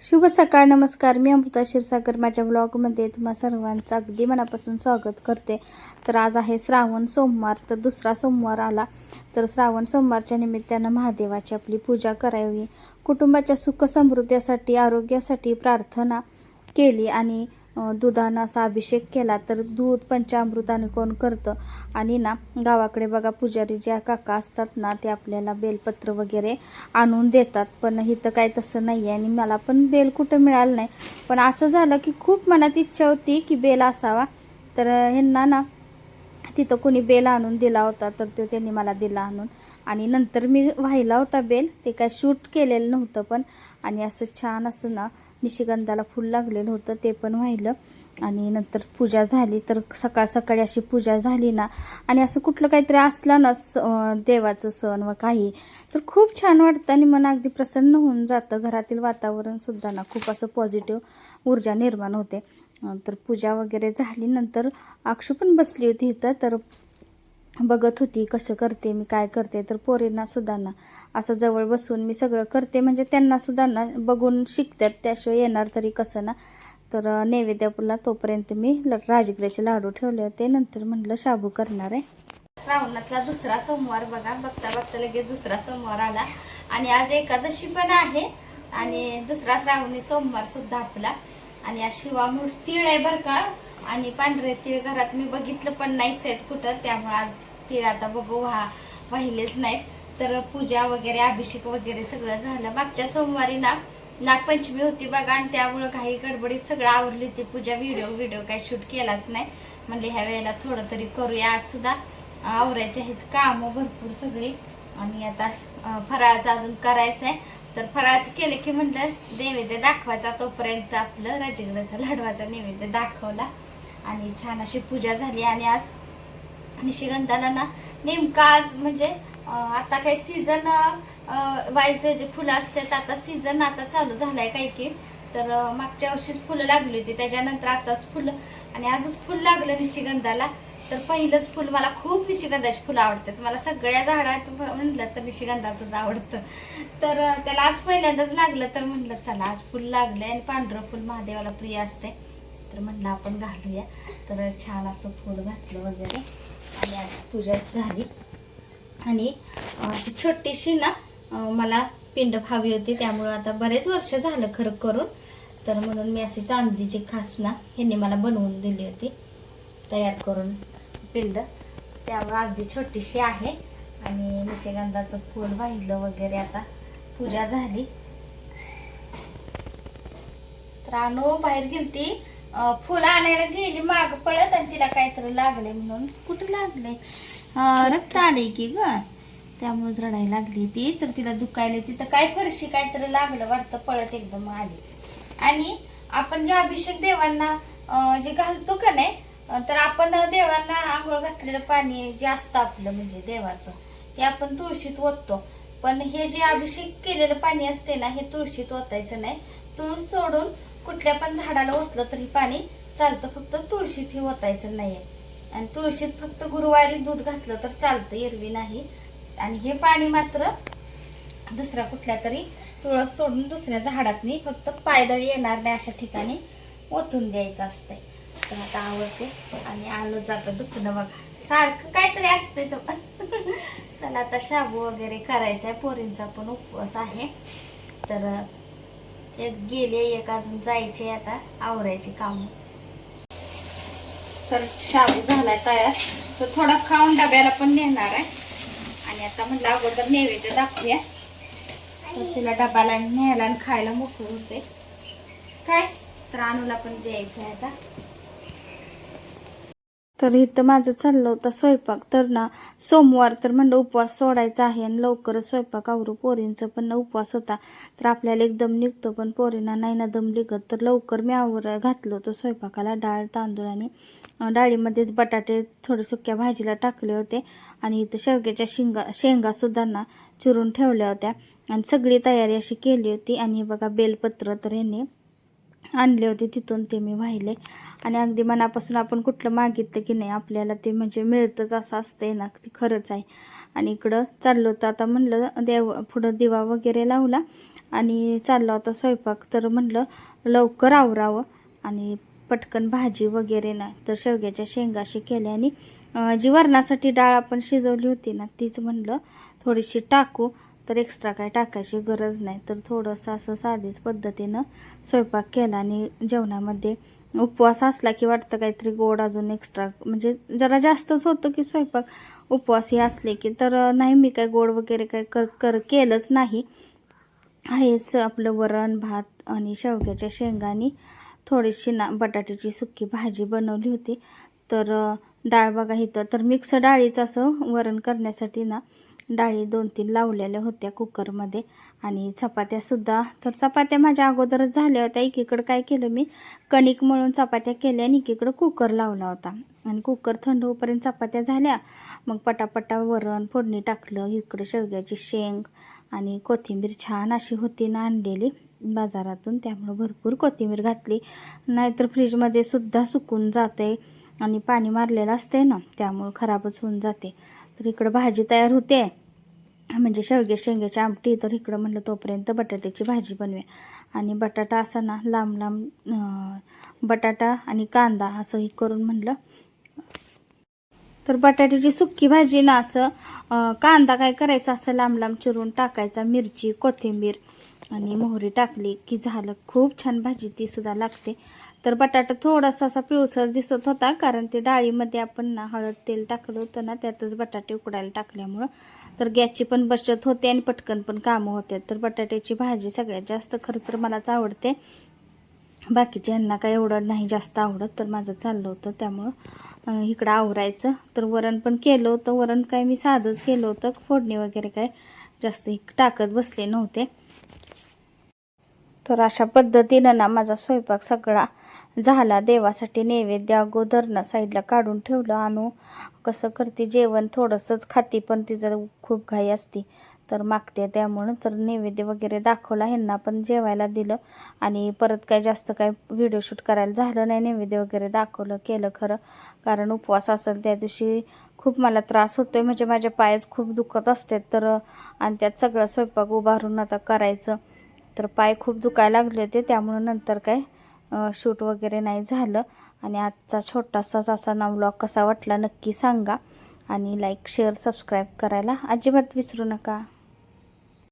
शुभ सकाळ, नमस्कार. मी अमृता क्षीरसागर. माझ्या व्लॉगमध्ये तुम्हा सर्वांचं अगदी मनापासून स्वागत करते. तर आज आहे श्रावण सोमवार, तर दुसरा सोमवार आला. तर श्रावण सोमवारच्या निमित्तानं महादेवाची आपली पूजा करावी, कुटुंबाच्या सुख समृद्धीसाठी, आरोग्यासाठी प्रार्थना केली आणि दुधानं असा अभिषेक केला. तर दूध पंचामृताने कोण करतं आणि ना गावाकडे बघा पुजारी ज्या काका असतात ना ते आपल्याला बेलपत्र वगैरे आणून देतात, पण इथं काय तसं नाही आहे आणि मला पण बेल कुठं मिळालं नाही. पण असं झालं की खूप मनात इच्छा होती की बेल असावा, तर ह्यांना ना तिथं कोणी बेल आणून दिला होता, तर तो त्यांनी मला दिला आणून. आणि नंतर मी वाहिला होता बेल, ते काय शूट केलेलं नव्हतं पण. आणि असं छान असं ना निशिगंधाला फुल लागलेलं होतं, ते पण वाहिलं. आणि नंतर पूजा झाली. तर सकाळ सकाळी अशी पूजा झाली ना, आणि असं कुठलं काहीतरी असलं ना देवाचं सण व काही, तर खूप छान वाटतं आणि मन अगदी प्रसन्न होऊन जातं. घरातील वातावरणसुद्धा ना खूप असं पॉझिटिव्ह ऊर्जा निर्माण होते. तर पूजा वगैरे झाली. नंतर अक्षू पण बसली होती इथं, तर बघत होती कसं करते मी, काय करते. तर पोरींना सुद्धा ना असं जवळ बसून मी सगळं करते, म्हणजे त्यांना सुद्धा ना बघून शिकतात, त्याशिवाय येणार तरी कसं ना. तर नैवेद्याला तोपर्यंत मी राजगिऱ्याचे लाडू ठेवले होते. नंतर म्हटलं शाबू करणार आहे. श्रावणातला दुसरा सोमवार बघा, बघता बघता लगेच दुसरा सोमवार आला. आणि आज एकादशी पण आहे आणि दुसरा श्रावणी सोमवार सुद्धा आपला. आणि आज शिवामूळ तीळ आहे बरं का, आणि पांढरे तीळ घरात मी बघितलं पण नाहीच आहेत कुठं, त्यामुळे आज तीळ आता बघू वाहिलेच नाहीत. तर पूजा वगैरे अभिषेक वगैरे सगळं झालं. मागच्या सोमवारी ना नागपंचमी होती बघा, आणि त्यामुळं काही गडबडीत सगळं आवरली होती पूजा. व्हिडिओ काही शूट केलाच नाही. म्हणजे ह्या वेळेला थोडं तरी करूया. आज सुद्धा आवरायचे आहेत कामं भरपूर सगळी. आणि आता फराळाचं अजून करायचं आहे. तर फराळाचं केलं की म्हटलं नैवेद्य दाखवायचा, तोपर्यंत आपलं राजगिऱ्याचा लाडवाचा नैवेद्य दाखवला आणि छान अशी पूजा झाली. आणि आज निशिगंधाला ना नेमका आज म्हणजे आता काही सीझन वाईज त्याचे फुलं असतात. आता सीझन आता चालू झालाय काही की. तर मागच्या वर्षीच फुलं लागली होती, त्याच्यानंतर आताच फुलं, आणि आजच फुल लागलं निशिगंधाला. तर पहिलंच फुल, मला खूप निशिगंधाची फुलं आवडतात. मला सगळ्या झाडात म्हणलं तर निशिगंधाचंच आवडतं. तर त्याला आज पहिल्यांदाच लागलं, तर म्हणलं चला आज फुल लागलंय आणि पांढरं फुल महादेवाला प्रिय असते, तर म्हणलं आपण घालूया. तर छान असं फुल घातलं वगैरे आणि आज पूजा झाली. आणि अशी छोटीशी ना मला पिंड हवी होती, त्यामुळं आता बरेच वर्ष झालं खरं करून. तर म्हणून मी अशी चांदीची खास ना ह्यांनी मला बनवून दिली होती तयार करून पिंड, त्यामुळं अगदी छोटीशी आहे. आणि निशिगंधाचं फूल वाहिलं वगैरे, आता पूजा झाली. तर अनु बाहेर गेलती फुलं आणायला, गेली माग पळत, आणि तिला काहीतरी लागले म्हणून. कुठं लागले? रक्त आले की ग, त्यामुळेच रडायला लागली ती. तर तिला दुखायला, तिथं काय फरशी काहीतरी लागलं वाटतं, पळत एकदम आली. आणि आपण जे अभिषेक देवांना जे घालतो का नाही, तर आपण देवांना आंघोळ घातलेलं पाणी जे असतं आपलं म्हणजे देवाचं, ते आपण तुळशीत ओततो. पण हे जे अभिषेक केलेलं पाणी असते ना, हे तुळशीत ओतायचं नाही. तुळस सोडून कुठल्या पण झाडाला ओतलं तरी पाणी चालतं, फक्त तुळशीत हे ओतायचं नाहीये. आणि तुळशीत फक्त गुरुवारी दूध घातलं तर चालतं, एरवी नाही. आणि हे पाणी मात्र दुसऱ्या कुठल्या तरी तुळस सोडून दुसऱ्या झाडातनी, फक्त पायदळी येणार नाही अशा ठिकाणी ओतून द्यायचं असतंय. तर आता आवडते आणि आलं जातं दुखणं बघा, सारखं काहीतरी असतंय. चला आता शाबू वगैरे करायचा आहे, पोरींचा पण उपवास आहे. तर एक गेले, एक अजून जायचे, आता आवरायची काम. तर शाबू झालाय तयार, तर थोडा खाऊन डब्याला पण नेणार आहे. आणि आता म्हणलं अगोदर नैवेद्य दाखवूया, तर तिला डब्याला न्यायला आणि खायला मोकळं होते काय. तर अनुला पण द्यायचं आहे आता. तर इथं माझं चाललं होतं स्वयंपाक. तर ना सोमवार तर म्हणलं उपवास सोडायचा आहे आणि लवकरच स्वयंपाक आवरू. पोरींचं पण उपवास होता, तर आपल्याला एकदम निघतो, पण पोरींना नाही ना दम निघत. तर लवकर मी घातलं होतं स्वयंपाकाला. डाळ तांदूळ आणि डाळीमध्येच बटाटे थोडे सुक्या भाजीला टाकले होते. आणि इथं शेवग्याच्या शेंगासुद्धा ना चिरून ठेवल्या होत्या आणि सगळी तयारी अशी केली होती. आणि बघा बेलपत्र तर ह्यांनी आणले होते तिथून, ते मी वाहिले. आणि अगदी मनापासून आपण कुठलं मागितलं की नाही आपल्याला ते म्हणजे मिळतंच, असं असतंय ना, ते खरंच आहे. आणि इकडं चाललं होतं आता, म्हणलं पुढं दिवा वगैरे लावला आणि चालला होता स्वयंपाक. तर म्हटलं लवकर आवरावं आणि पटकन भाजी वगैरे ना, तर शेवग्याच्या शेंगाशी केल्या आणि जी वरणासाठी डाळ आपण शिजवली होती ना, तीच म्हटलं थोडीशी टाकू. तर एक्स्ट्रा काय टाकायची गरज नाही. तर थोडंसं असं साधीच पद्धतीनं स्वयंपाक केला आणि जेवणामध्ये उपवास असला की वाटतं काहीतरी गोड अजून एक्स्ट्रा, म्हणजे जरा जास्तच होतं की स्वयंपाक उपवासी असले की. तर नाही मी काय गोड वगैरे काय केलंच नाही. हेच आपलं वरण भात आणि शेवग्याच्या शेंगानी थोडीशी ना बटाट्याची सुकी भाजी बनवली होती. तर डाळ बघा इथं तर मिक्स डाळीचं असं वरण करण्यासाठी ना डाळी 2-3 लावलेल्या होत्या कुकरमध्ये. आणि चपात्यासुद्धा, तर चपात्या माझ्या अगोदरच झाल्या होत्या. एकीकडं काय केलं मी, कणिक मळून चपात्या केल्या आणि एकीकडं कुकर लावला होता. आणि कुकर थंड होईपर्यंत चपात्या झाल्या. मग पटापटा वरण फोडणी टाकलं. इकडं शेवग्याची शेंग आणि कोथिंबीर छान अशी होती ना आणलेली बाजारातून, त्यामुळं भरपूर कोथिंबीर घातली. नाहीतर फ्रीजमध्ये सुद्धा सुकून जाते आणि पाणी मारलेलं असते ना, त्यामुळं खराबच होऊन जाते. तर इकडं भाजी तयार होते, म्हणजे शेंग्याची आमटी. तर इकडं म्हटलं तोपर्यंत बटाट्याची भाजी बनवूया. आणि बटाटा असा ना लांब लांब बटाटा आणि कांदा असं हे करून म्हटलं. तर बटाट्याची सुक्की भाजी ना असं कांदा काय करायचा असं लांब लांब चिरून टाकायचा, मिरची कोथिंबीर आणि मोहरी टाकली की झालं. खूप छान भाजी ती सुद्धा लागते. तर बटाटा थोडासा असा पिवसर दिसत होता, कारण ते डाळीमध्ये आपण ना हळद तेल टाकलं होतं ना, त्यातच बटाटे उकडायला टाकल्यामुळं. तर गॅसची पण बचत होते आणि पटकन पण कामं होते. तर बटाट्याची भाजी सगळ्यात जास्त खरं तर मलाच आवडते. बाकीच्या यांना काय एवढं नाही जास्त आवडत. तर माझं चाललं होतं त्यामुळं इकडं आवरायचं. तर वरण पण केलं होतं. वरण काय मी साधंच केलं होतं, फोडणी वगैरे काय जास्त टाकत बसले नव्हते. तर अशा पद्धतीनं ना माझा स्वयंपाक सगळा झाला. देवासाठी नैवेद्य अगोदर ना साईडला काढून ठेवलं. आणू कसं करते जेवण थोडंसंच खाती, पण ती जर खूप घाई असती तर मागते, त्यामुळं. तर नैवेद्य वगैरे दाखवला, ह्यांना पण जेवायला दिलं. आणि परत काय जास्त काय व्हिडिओ शूट करायला झालं नाही. नैवेद्य वगैरे दाखवलं केलं खरं, कारण उपवास असेल त्या दिवशी खूप मला त्रास होतोय, म्हणजे माझे पायच खूप दुखत असते. तर आणि त्यात सगळं स्वयंपाक उभारून आता करायचं, तर पाय खूप दुखायला लागले होते. त्यामुळं नंतर काय शूट वगैरे नाही झालं. आणि आजचा छोटासाच असा ना व्लॉग कसा वाटला नक्की सांगा. आणि लाईक शेअर सबस्क्राईब करायला अजिबात विसरू नका.